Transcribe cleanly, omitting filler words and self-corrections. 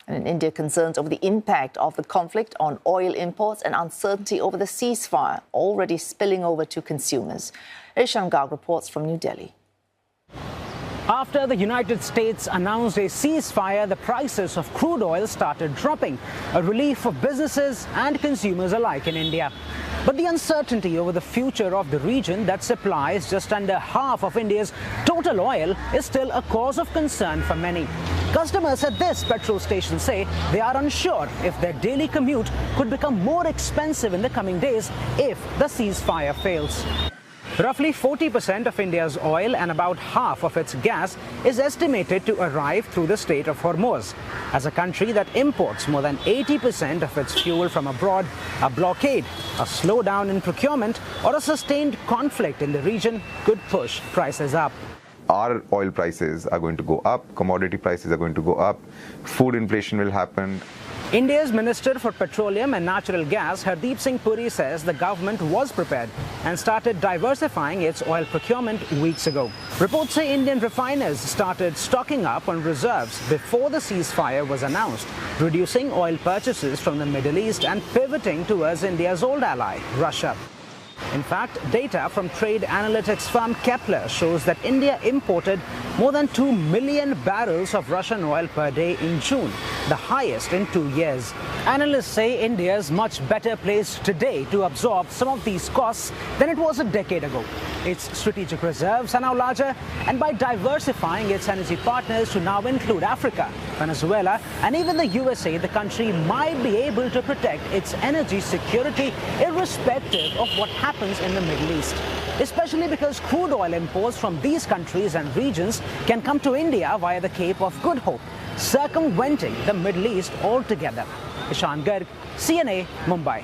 And in India, concerns over the impact of the conflict on oil imports and uncertainty over the ceasefire already spilling over to consumers. Ishan Garg reports from New Delhi. After the United States announced a ceasefire, the prices of crude oil started dropping, a relief for businesses and consumers alike in India. But the uncertainty over the future of the region that supplies just under half of India's total oil is still a cause of concern for many. Customers at this petrol station say they are unsure if their daily commute could become more expensive in the coming days if the ceasefire fails. Roughly 40% of India's oil and about half of its gas is estimated to arrive through the Strait of Hormuz. As a country that imports more than 80% of its fuel from abroad, a blockade, a slowdown in procurement, or a sustained conflict in the region could push prices up. Our oil prices are going to go up, commodity prices are going to go up, food inflation will happen. India's Minister for Petroleum and Natural Gas, Hardeep Singh Puri, says the government was prepared and started diversifying its oil procurement weeks ago. Reports say Indian refiners started stocking up on reserves before the ceasefire was announced, reducing oil purchases from the Middle East and pivoting towards India's old ally, Russia. In fact, data from trade analytics firm Kepler shows that India imported more than 2 million barrels of Russian oil per day in June, the highest in 2 years. Analysts say India is much better placed today to absorb some of these costs than it was a decade ago. Its strategic reserves are now larger, and by diversifying its energy partners to now include Africa, Venezuela, and even the USA, the country might be able to protect its energy security irrespective of what happens in the Middle East. Especially because crude oil imports from these countries and regions can come to India via the Cape of Good Hope, circumventing the Middle East altogether. Ishan Garg, CNA, Mumbai.